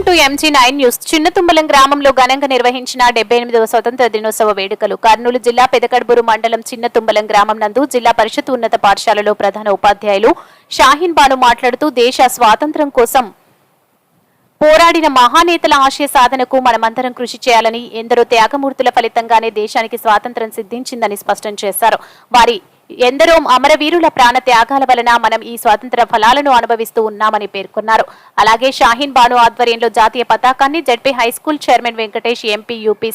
Welcome to MG9 news. చిన్నతుంబలం గ్రామంలో ఘనంగా నిర్వహించిన 78వ స్వతంత్ర దినోత్సవ వేడుకలు కర్నూలు జిల్లా పెదకడ్బూరు మండలం చిన్నతుంబలం గ్రామం నందు జిల్లా పరిషత్ ఉన్నత పాఠశాలలో ప్రధాన ఉపాధ్యాయులు షాహీన్ బాను మాట్లాడుతూ దేశ స్వాతంత్ర్యం కోసం పోరాడిన మహానేతల ఆశయ సాధనకు మనమందరం కృషి చేయాలని, ఎందరో త్యాగమూర్తుల ఫలితంగానే దేశానికి స్వాతంత్ర్యం సిద్ధించిందని స్పష్టం చేశారు. వారి ఎందరో అమరవీరుల ప్రాణ త్యాగాల వలన మనం ఈ స్వాతంత్ర ఫలాలను అనుభవిస్తూ ఉన్నామని పేర్కొన్నారు. అలాగే షాహీన్ బాను ఆధ్వర్యంలో జాతీయ పతాకాన్ని ZP high school chairman Venkatesh, MP UP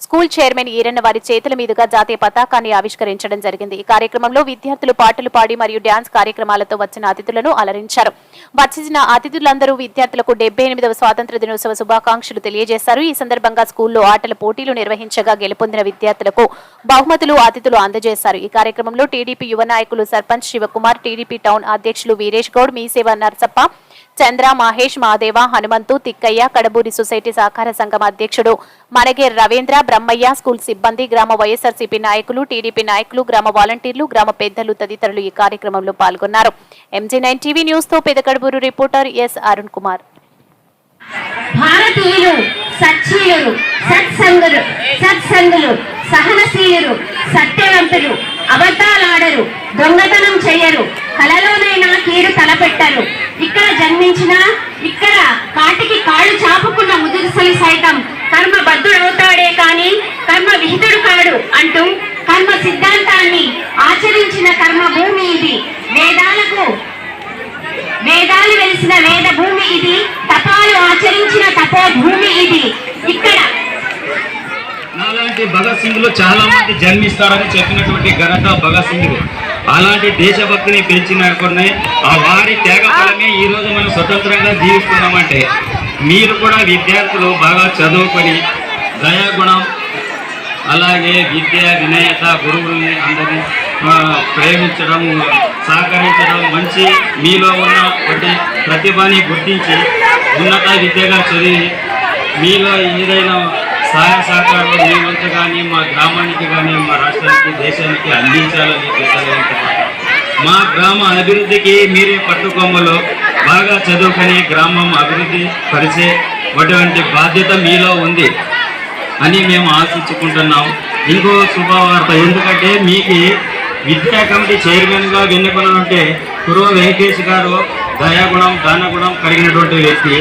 school chairman Eeranna వారి చేతుల మీదుగా జాతీయ పతాకాన్ని ఆవిష్కరించడం జరిగింది. ఈ కార్యక్రమంలో విద్యార్థులు పాటలు పాడి మరియు డ్యాన్స్ కార్యక్రమాలతో వచ్చిన అతిథులను అలరించారు. వచ్చిన అతిథులందరూ విద్యార్థులకు 78వ స్వాతంత్ర దినోత్సవ శుభాకాంక్షలు తెలియజేశారు. ఈ సందర్భంగా స్కూల్లో ఆటల పోటీలు నిర్వహించగా గెలుపొందిన విద్యార్థులకు బహుమతులు అతిథులు అందజేశారు. ఈ కార్యక్రమంలో టీడీపీ యువ నాయకులు సర్పంచ్ శివకుమార్, టీడీపీ టౌన్ అధ్యక్షులు వీరేష్ గౌడ్, మీసేవ నర్సప్ప, చంద్ర, మహేష్, మాదేవ, హనుమంతు, తిక్కయ్య, కడబూరి సొసైటీ సహకార సంఘం అధ్యక్షుడు మనగేర్ రవీంద్ర, బ్రహ్మయ్య, స్కూల్ సిబ్బంది, గ్రామ వైఎస్ఆర్సీపీ నాయకులు, టీడీపీ నాయకులు, గ్రామ వాలంటీర్లు, గ్రామ పెద్దలు తదితరులు ఈ కార్యక్రమంలో పాల్గొన్నారు. MG9 టీవీ న్యూస్ తో పెదకడ్బూరు రిపోర్టర్ ఎస్ అరుణ్ కుమార్. భారతీయులు సత్శీలురు, సత్సంగులు, సహనశీలురు, సత్యవంతులు, అబద్ధాలాడరు, దొంగతనం చెయ్యరు, కలలోనైనా కీడు తలపెట్టరు. ఇక్కడ జన్మించిన, ఇక్కడ కాటికి కాళ్ళు చాపుకున్న ముదుసలి సైతం కర్మ బద్ధుడవుతాడే కాని కర్మ విహితుడు కాడు అంటూ కర్మ సిద్ధాంతాన్ని ఆచరించిన కర్మ భూమి ఇది. వేదాలు వెలిసిన వేద భూమి ఇది. తపాలు ఆచరించిన తపో భూమి ఇది. ఇక్కడ అలాంటి భగత్ సింగ్ చాలా మంది జన్మిస్తారని చెప్పినటువంటి ఘనత భగత్ సింగ్. అలాంటి దేశభక్తిని పెంచిన ఆ వారి త్యాగ ఫలమే ఈ రోజు మనం స్వతంత్రంగా జీవిస్తున్నామంటే, మీరు కూడా విద్యార్థులు బాగా చదువుకొని దయాగుణం, అలాగే విద్య, వినయత, గురువుల్ని అందరినీ ప్రేమించడం, సహకరించడం, మంచి మీలో ఉన్న ప్రతిభని గుర్తించి ఉన్నత విద్యగా చదివి మీలో ఏదైనా సహాయ సహకారాలు మీ వంతు కానీ మా గ్రామానికి కానీ మా రాష్ట్రానికి, దేశానికి అందించాలని మా గ్రామ అభివృద్ధికి మీరే పట్టుకొమ్మలో బాగా చదువుకొని గ్రామం అభివృద్ధి పరిచేటువంటి బాధ్యత మీలో ఉంది అని మేము ఆశించుకుంటున్నాం. ఇంకో శుభవార్త, ఎందుకంటే మీకు విద్యా కమిటీ చైర్మన్గా ఎన్నుకున్నారంటే కురువ వెంకటేష్ గారు దయాగుణం, దానగుణం కలిగినటువంటి వ్యక్తి.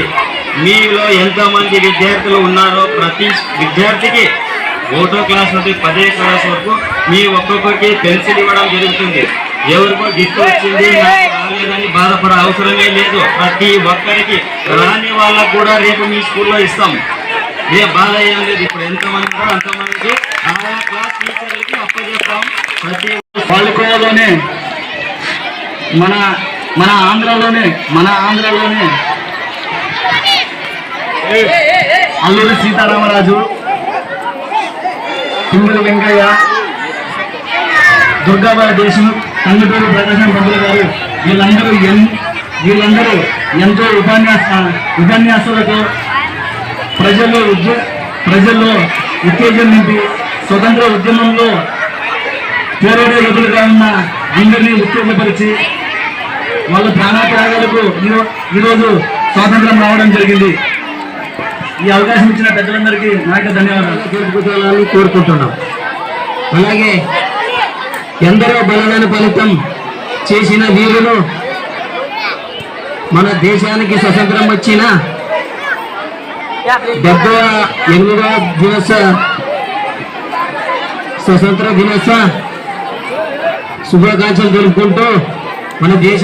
మీలో ఎంతోమంది విద్యార్థులు ఉన్నారో ప్రతి విద్యార్థికి 1వ క్లాస్ నుండి 10వ క్లాస్ వరకు మీ ఒక్కొక్కరికి పెన్సిల్ ఇవ్వడం జరుగుతుంది. ఎవరికో గిఫ్ట్ వచ్చింది నాకు రాలేదని బాధపడే అవసరమే లేదు. ప్రతి ఒక్కరికి, రాని వాళ్ళకు కూడా రేపు మీ స్కూల్లో ఇస్తాం. ఏ బాధ ఏం లేదు. ఇప్పుడు ఎంతమంది ఉన్నారో అంతమందికి ఆయా క్లాస్ టీచర్లకి అప్పచెప్తాం. ప్రతి పాలకోవలోనే మన ఆంధ్రలోనే అల్లూరి సీతారామరాజు, తుమ్మూరి వెంకయ్య, దుర్గాబాయి దేశముఖ్, కందుటూరు ప్రకాశం పంతులు గారు వీళ్ళందరూ ఎంతో ఉపన్యాసాలతో ప్రజల్లో ఉత్తేజం నింపి స్వతంత్ర ఉద్యమంలో పోరాడే యోధులుగా ఉన్న అందరినీ ఉత్తేజపరిచి వాళ్ళ ప్రాణత్యాగాలకు ఈరోజు స్వాతంత్రం రావడం జరిగింది. ఈ అవకాశం ఇచ్చిన పెద్దలందరికీ నాకు ధన్యవాదాలు కోరుకుంటున్నాం. అలాగే ఎందరో బలమైన ఫలితం చేసిన వీరులు మన దేశానికి స్వతంత్రం వచ్చిన 78వ స్వతంత్ర దినోత్సవ శుభాకాంక్షలు తెలుపుకుంటూ మన దేశ